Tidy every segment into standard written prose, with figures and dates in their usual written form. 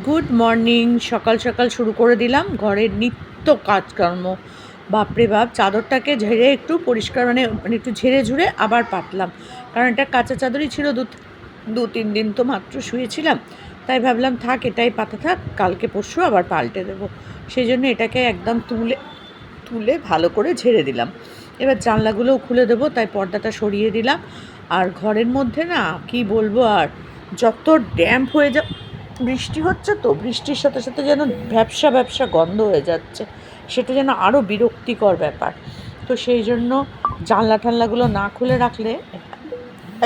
Good morning. সকাল সকাল শুরু করে দিলাম ঘরের নিত্য কাজকর্ম। বাপরে বাপ, চাদরটাকে ঝেড়ে একটু পরিষ্কার মানে মানে একটু ঝেড়ে ঝুড়ে আবার পাতলাম, কারণ এটা কাঁচা চাদরই ছিল। দু তিন দিন তো মাত্র শুয়েছিলাম, তাই ভাবলাম থাক, এটাই পাতা থাক, কালকে পরশু আবার পাল্টে দেবো। সেই জন্য এটাকে একদম তুলে তুলে ভালো করে ঝেড়ে দিলাম। এবার জানলাগুলোও খুলে দেবো, তাই পর্দাটা সরিয়ে দিলাম। আর ঘরের মধ্যে না কি বলবো, আর যত ড্যাম্প হয়ে যা, বৃষ্টি হচ্ছে তো, বৃষ্টির সাথে সাথে যেন ভ্যাপসা ভ্যাপসা গন্ধ হয়ে যাচ্ছে, সেটা যেন আরও বিরক্তিকর ব্যাপার। তো সেই জন্য জানলা টানলাগুলো না খুলে রাখলে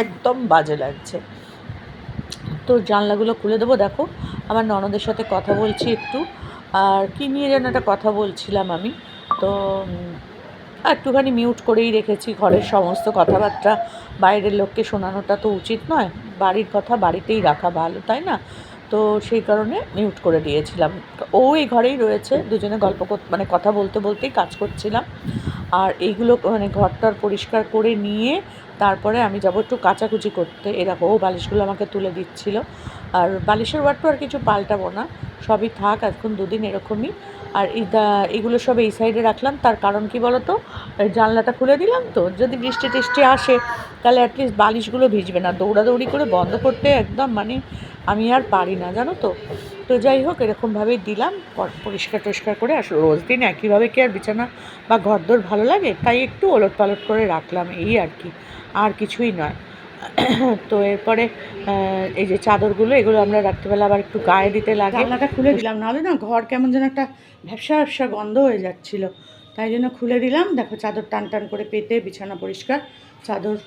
একদম বাজে লাগছে। তো জানলাগুলো খুলে দেবো। দেখো, আমার ননদের সাথে কথা বলছি একটু, আর কী নিয়ে যেন একটা কথা বলছিলাম আমি। তো একটুখানি মিউট করেই রেখেছি, ঘরের সমস্ত কথাবার্তা বাইরের লোককে শোনানোটা তো উচিত নয়, বাড়ির কথা বাড়িতেই রাখা ভালো, তাই না? তো সেই কারণে মিউট করে দিয়েছিলাম। ও এই ঘরেই রয়েছে, দুজনে গল্প মানে কথা বলতে বলতেই কাজ করছিলাম। আর এইগুলো মানে ঘরটার পরিষ্কার করে নিয়ে তারপরে আমি যাবো একটু কাচাকুচি করতে। এরকম ও বালিশগুলো আমাকে তুলে দিচ্ছিল। আর বালিশের ওয়ারটা আর কিছু পাল্টাবো না, সবই থাক এখন দুদিন এরকমই। আর এগুলো সব এই সাইডে রাখলাম, তার কারণ কি বলো তো, জানলাটা খুলে দিলাম তো, যদি বৃষ্টি টিষ্টি আসে তাহলে অ্যাটলিস্ট বালিশগুলো ভিজবে না। দৌড়াদৌড়ি করে বন্ধ করতে একদম মানে আমি আর পারি না, জানো তো। তো যাই হোক, এরকমভাবেই দিলাম পরিষ্কার টরিষ্কার করে। আর রোজ দিন একইভাবে কি আর বিছানা বা ঘরদোর ভালো লাগে, তাই একটু ওলট পালট করে রাখলাম, এই আর কি, আর কিছুই নয়। তো এরপরে এই যে চাদরগুলো, এগুলো আমরা রাত্রিবেলা আবার একটু গায়ে দিতে লাগে। জানলাটা খুলে দিলাম, নাহলে না ঘর কেমন যেন একটা ভ্যাপসা ভ্যাপসা গন্ধ হয়ে যাচ্ছিলো, তাই জন্য খুলে দিলাম। দেখো, চাদর টান টান করে পেতে বিছানা পরিষ্কার, চাদর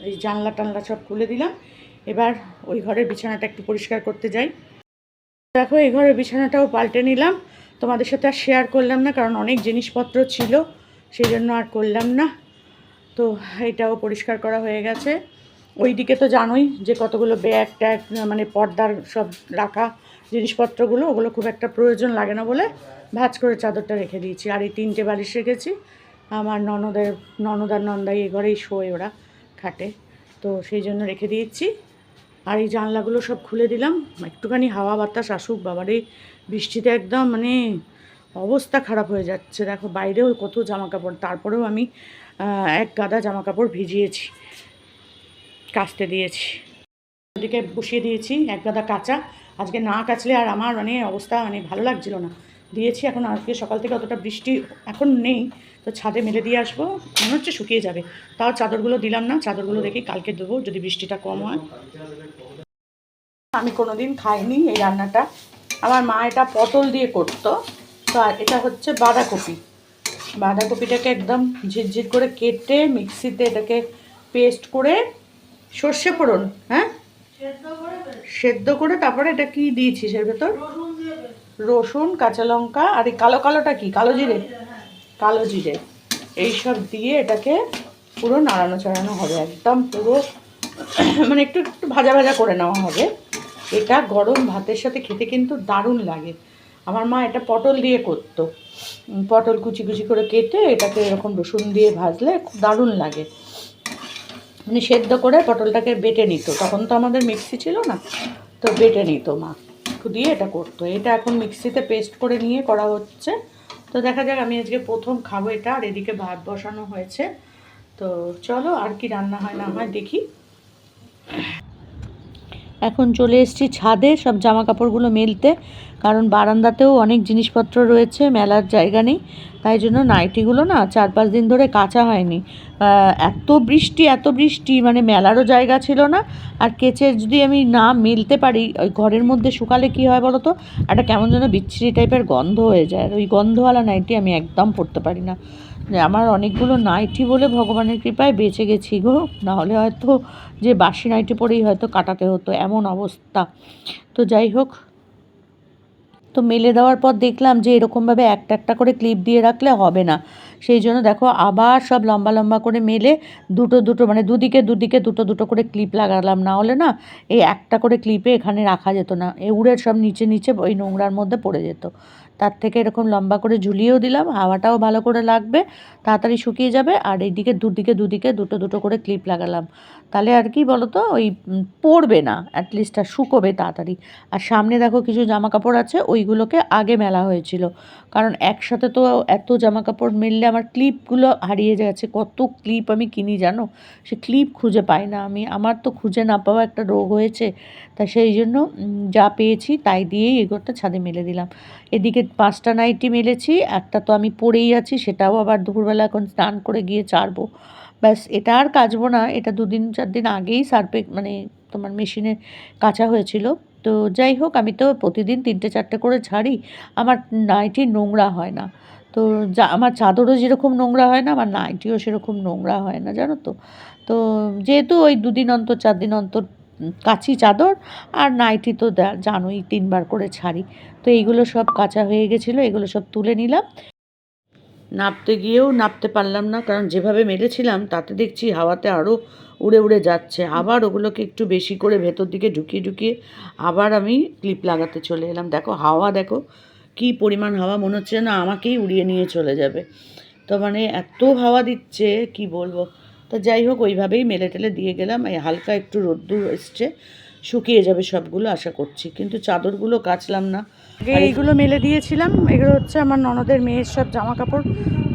এই জানলা টানলা সব খুলে দিলাম। এবার ওই ঘরের বিছানাটা একটু পরিষ্কার করতে যাই। দেখো, এই ঘরের বিছানাটাও পাল্টে নিলাম, তোমাদের সাথে আর শেয়ার করলাম না, কারণ অনেক জিনিসপত্র ছিল, সেই জন্য আর করলাম না। তো এটাও পরিষ্কার করা হয়ে গেছে। ওই দিকে তো জানোই যে কতগুলো ব্যাগ ট্যাগ, মানে পর্দার সব রাখা জিনিসপত্রগুলো, ওগুলো খুব একটা প্রয়োজন লাগে না বলে ভাঁজ করে চাদরটা রেখে দিয়েছি। আর এই 3টে বালিশ রেখেছি। আমার ননদ আর নন্দাই এই ঘরেই শোয়, ওরা খাটে, তো সেই জন্য রেখে দিয়েছি। আর এই জানলাগুলো সব খুলে দিলাম, একটুখানি হাওয়া বাতাস আসুক। বাবারে, বৃষ্টিতে একদম মানে অবস্থা খারাপ হয়ে যাচ্ছে। দেখো, বাইরেও কত জামা কাপড়, তারপরেও আমি এক গাদা জামা কাপড় ভিজিয়েছি, কাচতে দিয়েছি। ওদিকে বসিয়ে দিয়েছি এক গাদা কাঁচা। আজকে না কাচলে আর আমার মানে অবস্থা মানে ভালো লাগছিল না। দিয়েছি, এখন আজকে সকাল থেকে অতটা বৃষ্টি এখন নেই, তো ছাদে মেলে দিয়ে আসবো, মনে হচ্ছে শুকিয়ে যাবে। তাও চাদরগুলো দিলাম না, চাদরগুলো দেখি কালকে দেবো যদি বৃষ্টিটা কম হয়। আমি কোনোদিন খাইনি এই রান্নাটা, আমার মা এটা পটল দিয়ে করতো। তো আর এটা হচ্ছে বাঁধাকপি। বাঁধাকপিটাকে একদম ঝিরঝির করে কেটে মিক্সিতে এটাকে পেস্ট করে, সর্ষে ফোড়ন, হ্যাঁ, সেদ্ধ করে তারপরে এটা কি দিয়েছিস এর ভেতর? রসুন, কাঁচা লঙ্কা, আর এই কালো কালোটা কি, কালো জিরে, কালো জিরে, এইসব দিয়ে এটাকে পুরো নাড়ানো চাড়ানো হবে, একদম পুরো মানে একটু একটু ভাজা ভাজা করে নেওয়া হবে। এটা গরম ভাতের সাথে খেতে কিন্তু দারুণ লাগে। আমার মা এটা পটল দিয়ে করতো, পটল কুচি কুচি করে কেটে এটাকে এরকম রসুন দিয়ে ভাজলে খুব দারুণ লাগে। মানে সেদ্ধ করে পটলটাকে বেটে নিত, তখন তো আমাদের মিক্সি ছিল না, তো বেটে নিত মা দিয়ে এটা করতো। এটা এখন মিক্সিতে পেস্ট করে নিয়ে করা হচ্ছে। তো দেখা যাক, আমি আজকে প্রথম খাবো এটা। আর এদিকে ভাত বসানো হয়েছে, তো চলো আর কি রান্না হয় না হয় দেখি। এখন চলে এসেছি ছাদে সব জামা কাপড়গুলো মেলতে, কারণ বারান্দাতেও অনেক জিনিসপত্র রয়েছে, মেলার জায়গা নেই, তাই জন্য নাইটিগুলো না 4-5 দিন ধরে কাচা হয়নি। এত বৃষ্টি মানে মেলারও জায়গা ছিল না। আর কেচে যদি আমি না মেলতে পারি, ওই ঘরের মধ্যে শুকালে কি হয় বলো তো, একটা কেমন যেন বিচ্ছিরি টাইপের গন্ধ হয়ে যায়, আর ওই গন্ধওয়ালা নাইটি আমি একদম পরতে পারি না। আমার অনেকগুলো নাইটি বলে ভগবানের কৃপায় বেঁচে গেছি গো, নাহলে হয়তো যে বাসি নাইটি পরেই হয়তো কাটাতে হতো, এমন অবস্থা। তো যাই হোক, তো মেলে দেওয়ার পর দেখলাম যে এরকমভাবে একটা একটা করে ক্লিপ দিয়ে রাখলে হবে না, সেই জন্য দেখো আবার সব লম্বা লম্বা করে মেলে দুটো দুটো মানে দুদিকে দুদিকে দুটো দুটো করে ক্লিপ লাগালাম, না হলে না এই একটা করে ক্লিপে এখানে রাখা যেত না, উড়ে সব নিচে নিচে ওই নোংরার মধ্যে পড়ে যেত। তার থেকে এরকম লম্বা করে ঝুলিয়েও দিলাম, হাওয়াটাও ভালো করে লাগবে, তাড়াতাড়ি শুকিয়ে যাবে। আর এইদিকে দুদিকে দুদিকে দুটো দুটো করে ক্লিপ লাগালাম, তাহলে আর কি বলো তো ওই পড়বে না, অ্যাটলিস্ট আর শুকোবে তাড়াতাড়ি। আর সামনে দেখো কিছু জামা কাপড় আছে, ওইগুলোকে আগে মেলা হয়েছিল, কারণ একসাথে তো এত জামা কাপড় মেললে আমার ক্লিপগুলো হারিয়ে যাচ্ছে। কত ক্লিপ আমি কিনি জানো, সে ক্লিপ খুঁজে পাই না আমি, আমার তো খুঁজে না পাওয়া একটা রোগ হয়েছে। তা সেই জন্য যা পেয়েছি তাই দিয়েই এগোটা ছাদে মেলে দিলাম। এদিকে 5টা নাইটি মেলেছি, একটা তো আমি পরেই আছি, সেটাও আবার দুপুরবেলা এখন স্নান করে গিয়ে ছাড়বো। ব্যাস, এটা আর কাচবো না, এটা 2-4 দিন আগেই সার্ফে মানে তোমার মেশিনে কাচা হয়েছিল। তো যাই হোক, আমি তো প্রতিদিন 3টে-4টে করে ছাড়ি, আমার নাইটি নোংরা হয় না। তো আমার চাদরও যেরকম নোংরা হয় না, আমার নাইটিও সেরকম নোংরা হয় না, জানো তো। তো যেহেতু ওই 2 দিন অন্তর 4 দিন অন্তর কাচি চাদর, আর নাইটি তো জানোই 3বার করে ছাড়ি। তো এইগুলো সব কাচা হয়ে গেছিলো, এগুলো সব তুলে নিলাম। নাপতে গিয়েও নাপতে পারলাম না, কারণ যেভাবে মেলেছিলাম তাতে দেখছি হাওয়াতে আরও উড়ে উড়ে যাচ্ছে। আবার ওগুলোকে একটু বেশি করে ভেতর দিকে ঢুকিয়ে ঢুকিয়ে আবার আমি ক্লিপ লাগাতে চলে এলাম। দেখো হাওয়া, দেখো কী পরিমাণ হাওয়া, মনে হচ্ছে না আমাকেই উড়িয়ে নিয়ে চলে যাবে। তো মানে এত হাওয়া দিচ্ছে কি বলবো। তো যাই হোক, ওইভাবেই মেলে টেলে দিয়ে গেলাম। এই হালকা একটু রোদ্দুর এসছে, শুকিয়ে যাবে সবগুলো আশা করছি, কিন্তু চাদরগুলো কাচলাম না। এইগুলো মেলে দিয়েছিলাম, এগুলো হচ্ছে আমার ননদের মেয়ের সব জামা কাপড়,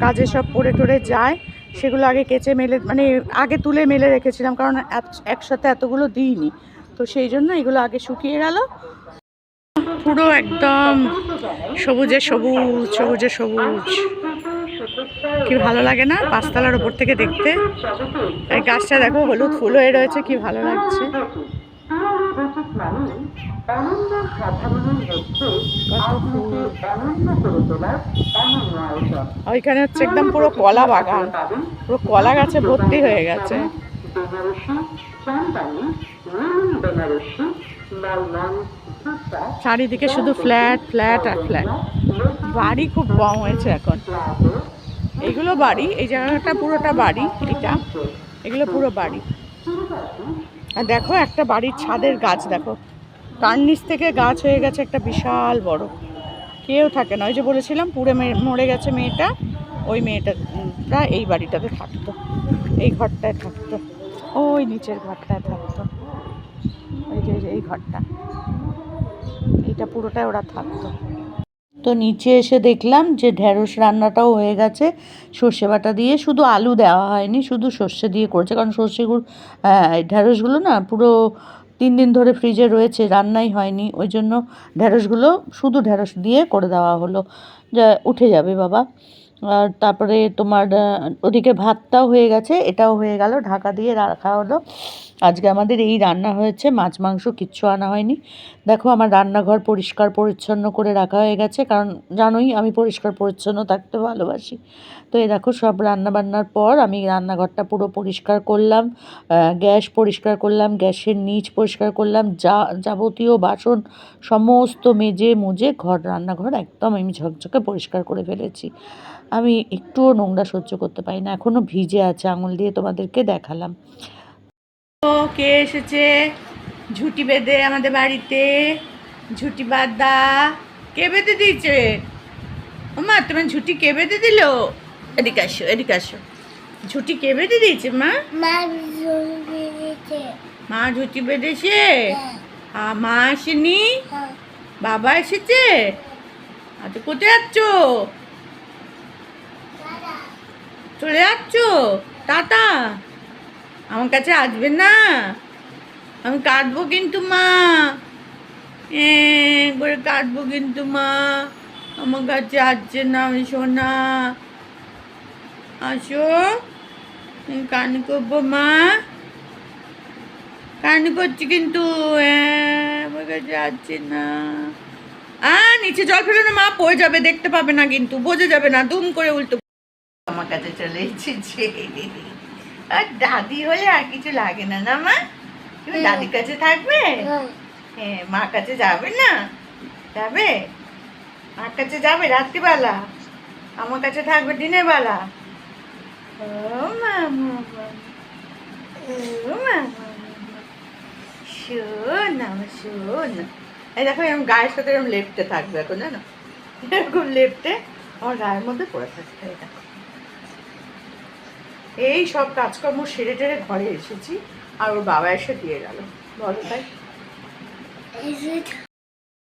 কাজে সব পরে টরে যায়, সেগুলো আগে কেচে মেলে মানে আগে তুলে মেলে রেখেছিলাম, কারণ একসাথে এতগুলো দিইনি। তো সেই জন্য এগুলো আগে শুকিয়ে গেল। পুরো একদম সবুজে সবুজ, সবুজে সবুজ, কি ভালো লাগে না 5তলার উপর থেকে দেখতে। এই গাছটা দেখো হলুদ ফুল হয়ে রয়েছে, কি ভালো লাগছে। ওইখানে হচ্ছে একদম পুরো কলা বাগান, পুরো কলা গাছে ভর্তি হয়ে গেছে। চারিদিকে শুধু ফ্ল্যাট ফ্ল্যাট আর ফ্ল্যাট, বাড়ি খুব কম হয়েছে এখন। এইগুলো বাড়ি, এই জায়গাটা পুরোটা বাড়ি, এগুলো পুরো বাড়ি। আর দেখো একটা বাড়ির ছাদের গাছ, দেখো তার নিচ থেকে গাছ হয়ে গেছে একটা বিশাল বড়, কেউ থাকে না। ওই যে বলেছিলাম পুড়ে মরে গেছে মেয়েটা, ওই মেয়েটা এই বাড়িটাতে থাকতো, এই ঘরটায় থাকতো, ওই নিচের ঘরটায় থাকতো, এই যে এই ঘরটা, এইটা পুরোটাই ওরা থাকতো। তো নিচে এসে দেখলাম যে ঢ্যাঁড়স রান্নাটাও হয়ে গেছে, সর্ষে বাটা দিয়ে, শুধু আলু দেওয়া হয়নি, শুধু সর্ষে দিয়ে করেছে, কারণ সর্ষেগুলো ঢ্যাঁড়সগুলো না পুরো 3 দিন ধরে ফ্রিজে রয়েছে, রান্নাই হয়নি, ওই জন্য ঢ্যাঁড়সগুলো শুধু ঢ্যাঁড়স দিয়ে করে দেওয়া হলো, যা উঠে যাবে বাবা। আর তারপরে তোমার ওদিকে ভাতটাও হয়ে গেছে, এটাও হয়ে গেল, ঢাকা দিয়ে রাখা হলো। আজকে আমাদের এই রান্না হয়েছে, মাছ মাংস কিচ্ছু আনা হয়নি। দেখো আমার রান্নাঘর পরিষ্কার পরিচ্ছন্ন করে রাখা হয়ে গেছে, কারণ জানোই আমি পরিষ্কার পরিচ্ছন্ন থাকতে ভালোবাসি। তো এই দেখো সব রান্না বান্নার পর আমি রান্নাঘরটা পুরো পরিষ্কার করলাম, গ্যাস পরিষ্কার করলাম, গ্যাসের নিচ পরিষ্কার করলাম, যাবতীয় বাসন সমস্ত মেজে মুজে রান্নাঘর একদম আমি ঝকঝকে পরিষ্কার করে ফেলেছি। আমি একটুও নোংরা সহ্য করতে পারি না, এখনও ভিজে আছে, আঙুল দিয়ে তোমাদেরকে দেখালাম। কে এসেছে ঝুটি বেঁধে আমাদের বাড়িতে, ঝুটি বাঁধা, কে বেঁধে দিয়েছে? মা তোমার ঝুটি কে বেঁধে দিল? এদিকে আসো, এদিকে আসো, ঝুটি কে বেঁধে দিয়েছে? মা মা ঝুটি বেঁধেছে। মা আসেনি, বাবা এসেছে। আচ্ছা কোথায় যাচ্ছ? চলে যাচ্ছ? টাটা, আমার কাছে আসবে না, আমি কাটবো কিন্তু মা, করে কাটবো কিন্তু মা, আমার কাছে আসছে না, আমি সোনা আসো, কান করবো মা, কান করছি কিন্তু, আমার কাছে আসছে না। নিচে জল ফেলে না মা, পড়ে যাবে, দেখতে পাবে না কিন্তু, বোঝা যাবে না, দুম করে উল্টো আমার কাছে চলে এসেছে। আর দাদি হলে আর কিছু লাগে না, না মা? তুমি দাদির কাছে থাকবে? হ্যাঁ, মার কাছে যাবে না? যাবে, মার কাছে যাবে রাত্রিবেলা? আমার কাছে থাকবে দিনের বেলা। ও মামা, ও মামা, শোন আমার শোন। এই দেখো এরকম গায়ের সাথে এরকম লেপ্টে থাকবে এখন, জানো, এরকম লেপ্টে আমার গায়ের মধ্যে পড়ে থাকবে। এই দেখো, এই সব কাজকর্ম সেরে টেরে ঘরে এসেছি, আর ওর বাবা এসে দিয়ে গেল। বলো তাই?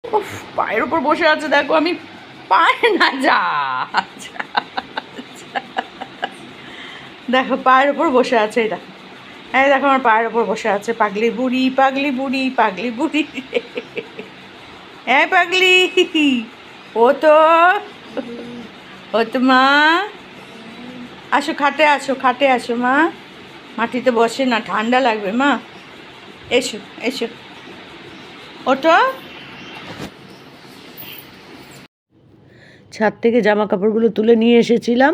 উফ, পায়ের উপর বসে আছে দেখো, আমি পায়ে না যা। দেখো পায়ের উপর বসে আছে, এই দেখো, এই দেখো আমার পায়ের উপর বসে আছে। পাগলি বুড়ি, পাগলি বুড়ি, পাগলি বুড়ি। হ্যাঁ পাগলি, ও তো মা, আসো খাটে আসো, খাটে আসো মা, মাটিতে বসে না, ঠান্ডা লাগবে মা, এসো এসো, ওটো। ছাদ থেকে জামা কাপড়গুলো তুলে নিয়ে এসেছিলাম,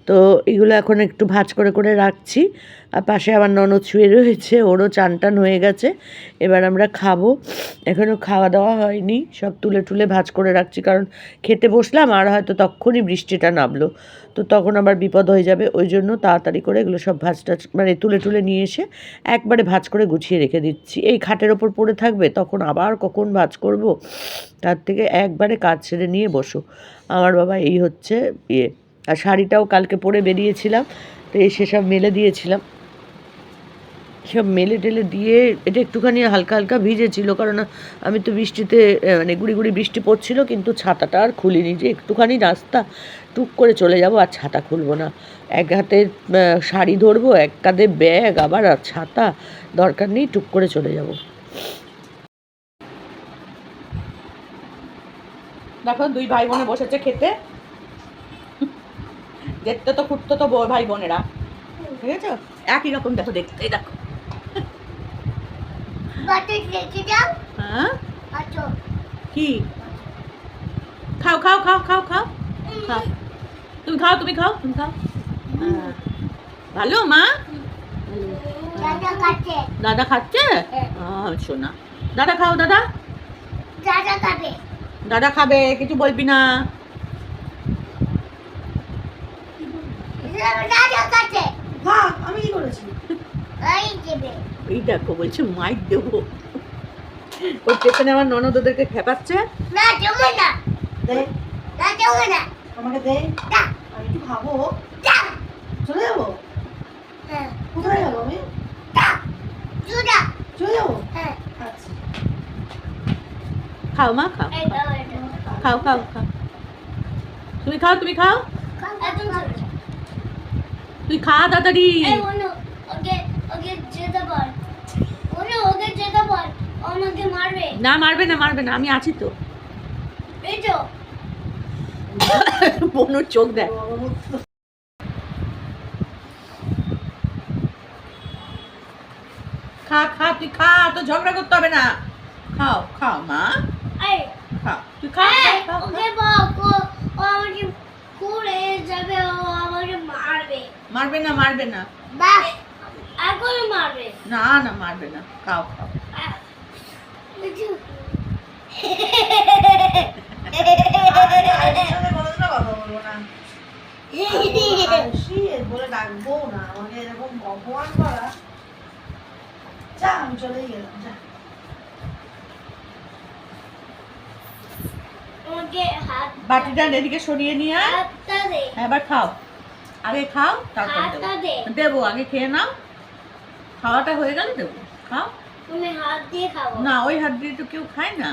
তো এগুলো এখন একটু ভাঁজ করে করে রাখছি। আর পাশে আমার ননদ শুয়ে রয়েছে, ওরও চান টান হয়ে গেছে। এবার আমরা খাবো, এখনও খাওয়া দাওয়া হয়নি, সব তুলে তুলে ভাঁজ করে রাখছি, কারণ খেতে বসলাম আর হয়তো তখনই বৃষ্টিটা নামলো, তো তখন আবার বিপদ হয়ে যাবে। ওই জন্য তাড়াতাড়ি করে এগুলো সব ভাঁজ টাজ মানে তুলে তুলে নিয়ে এসে একবারে ভাঁজ করে গুছিয়ে রেখে দিচ্ছি। এই খাটের ওপর পড়ে থাকবে, তখন আবার কখন ভাঁজ করব, তার থেকে একবারে কাজ সেরে নিয়ে বসো। আমার বাবা এই হচ্ছে ইয়ে। আর শাড়িটাও কালকে পরে বেরিয়েছিলাম, তো এসে সব মেলে দিয়েছিলাম, সব মেলে টেলে দিয়ে এটা একটুখানি হালকা হালকা ভিজেছিল, কারণ আমি তো বৃষ্টিতে মানে গুড়ি গুড়ি বৃষ্টি পড়ছিল, কিন্তু ছাতাটা আর খুলিনি, যে একটুখানি রাস্তা টুক করে চলে যাব আর ছাতা খুলবো না। এক হাতে শাড়ি ধরবো, এক কাঁধে ব্যাগ, আবার আর ছাতা দরকার নেই, টুক করে চলে যাব। দেখো দুই ভাই বোনে বসেছে খেতে, দেখতে তো খুঁড়তো তো ভাই বোনেরা, ঠিক আছে, একই রকম দেখো দেখতে। দেখো হ্যাঁ কি, খাও খাও খাও খাও খাও খাও, তুমি খাও তুমি খাও তুমি খাও। ভালো মা, দাদা খাচ্ছে, শোনা, দাদা খাও, দাদা দাদা খাবে, কিছু বলবি না। আমি কি করেছি, এই দেখো বলছে মাইক দেবো, ওর পেছনে আমার ননদ ওদেরকে খেপাচ্ছে। আমাকে দে, আমি একটু খাবো, চলে যাবো, কোথায় যাবো আমি, চলে যাবো, আচ্ছা খাও মা খাও, খাও খাও খাও, তুমি খাও তুমি খাও, তুই খা তাড়াতাড়ি। না মারবে না মারবে না, আমি আছি তো। বনুর চোখ দেখ, খা খা তুই খা, তো ঝগড়া করতে হবে না, খাও খাও মা, খাও তুই খা, মারবে না মারবে না, না না মারবে না, খাও খাও। বলে ডাকবো না, আমাকে এরকম অপমান করা, যা আমি চলেই গেলাম, যা। বাটিটা এদিকে সরিয়ে নিয়ে এবার খাও, আগে খাও তারপর দেবো, আগে খেয়ে নাও, খাওয়াটা হয়ে গেলে দেবো, খাও। না ওই হাত দিয়ে তো কেউ খায় না,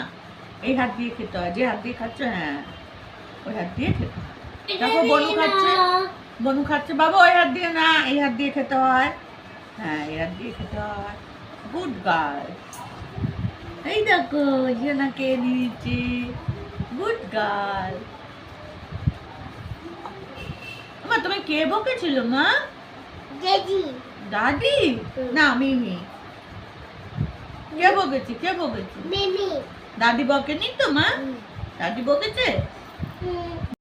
এই হাত দিয়ে খেতে হয়, যে হাত দিয়ে খাচ্ছ, হ্যাঁ ওই হাত দিয়ে খেতে হয়। দেখো বনু খাচ্ছে, বনু খাচ্ছে, বাবা ওই হাত দিয়ে না, এই হাত দিয়ে খেতে হয়, হ্যাঁ এই হাত দিয়ে খেতে হয়, গুড গার্ল। এই দেখো না কে দিয়েছে, গুড গার্ল। মা তুমি কে বকেছিল মা, দাদি না মিমি, কে বকেছি কে বকেছি, দাদি বকেনি তো মা, দাদি বকেছে।